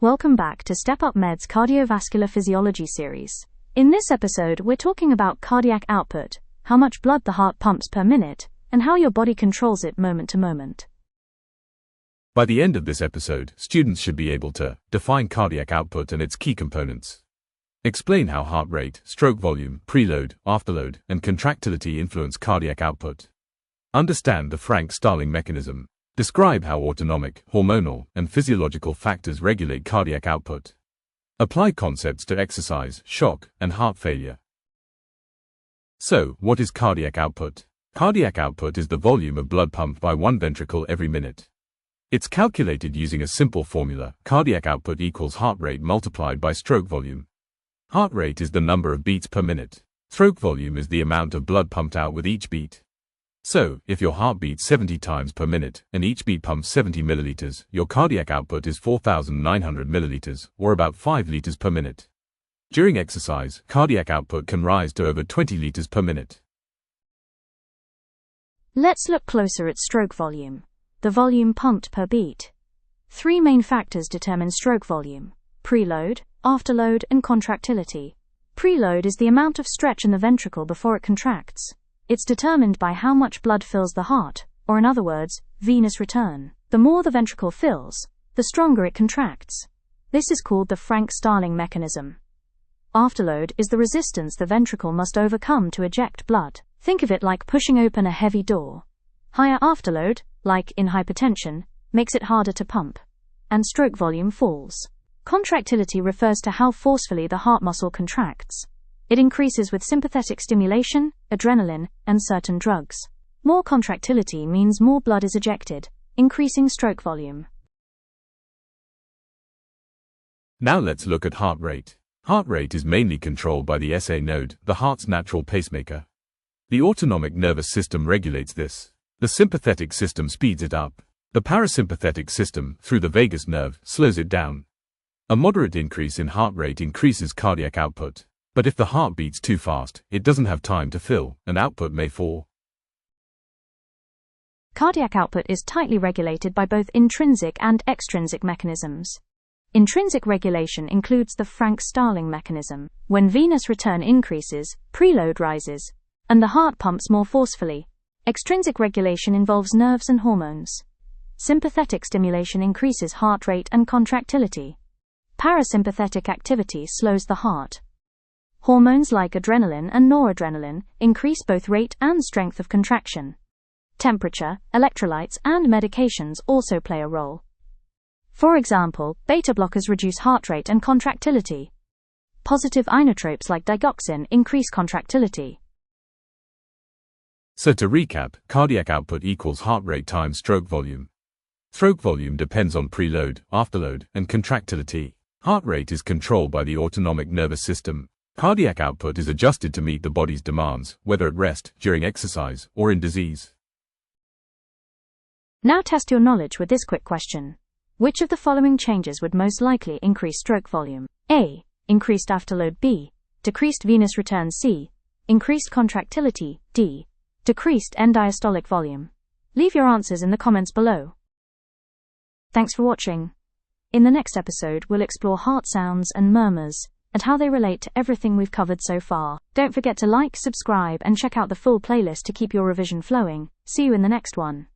Welcome back to Step Up Med's Cardiovascular Physiology series. In this episode, we're talking about cardiac output, how much blood the heart pumps per minute, and how your body controls it moment to moment. By the end of this episode, students should be able to define cardiac output and its key components, explain how heart rate, stroke volume, preload, afterload, and contractility influence cardiac output, understand the Frank-Starling mechanism, describe how autonomic, hormonal, and physiological factors regulate cardiac output, apply concepts to exercise, shock, and heart failure. So, what is cardiac output? Cardiac output is the volume of blood pumped by one ventricle every minute. It's calculated using a simple formula: cardiac output equals heart rate multiplied by stroke volume. Heart rate is the number of beats per minute. Stroke volume is the amount of blood pumped out with each beat. So, if your heart beats 70 times per minute and each beat pumps 70 milliliters, your cardiac output is 4,900 milliliters, or about 5 liters per minute. During exercise, cardiac output can rise to over 20 liters per minute. Let's look closer at stroke volume, the volume pumped per beat. Three main factors determine stroke volume: preload, afterload, and contractility. Preload is the amount of stretch in the ventricle before it contracts. It's determined by how much blood fills the heart, or in other words, venous return. The more the ventricle fills, the stronger it contracts. This is called the Frank-Starling mechanism. Afterload is the resistance the ventricle must overcome to eject blood. Think of it like pushing open a heavy door. Higher afterload, like in hypertension, makes it harder to pump, and stroke volume falls. Contractility refers to how forcefully the heart muscle contracts. It increases with sympathetic stimulation, adrenaline, and certain drugs. More contractility means more blood is ejected, increasing stroke volume. Now let's look at heart rate. Heart rate is mainly controlled by the SA node, the heart's natural pacemaker. The autonomic nervous system regulates this. The sympathetic system speeds it up. The parasympathetic system, through the vagus nerve, slows it down. A moderate increase in heart rate increases cardiac output. But if the heart beats too fast, it doesn't have time to fill, and output may fall. Cardiac output is tightly regulated by both intrinsic and extrinsic mechanisms. Intrinsic regulation includes the Frank-Starling mechanism. When venous return increases, preload rises, and the heart pumps more forcefully. Extrinsic regulation involves nerves and hormones. Sympathetic stimulation increases heart rate and contractility. Parasympathetic activity slows the heart. Hormones like adrenaline and noradrenaline increase both rate and strength of contraction. Temperature, electrolytes, and medications also play a role. For example, beta blockers reduce heart rate and contractility. Positive inotropes like digoxin increase contractility. So to recap, cardiac output equals heart rate times stroke volume. Stroke volume depends on preload, afterload, and contractility. Heart rate is controlled by the autonomic nervous system. Cardiac output is adjusted to meet the body's demands, whether at rest, during exercise, or in disease. Now test your knowledge with this quick question. Which of the following changes would most likely increase stroke volume? A. Increased afterload. B. Decreased venous return. C. Increased contractility. D. Decreased end diastolic volume. Leave your answers in the comments below. Thanks for watching. In the next episode, we'll explore heart sounds and murmurs, and how they relate to everything we've covered so far. Don't forget to like, subscribe, and check out the full playlist to keep your revision flowing. See you in the next one.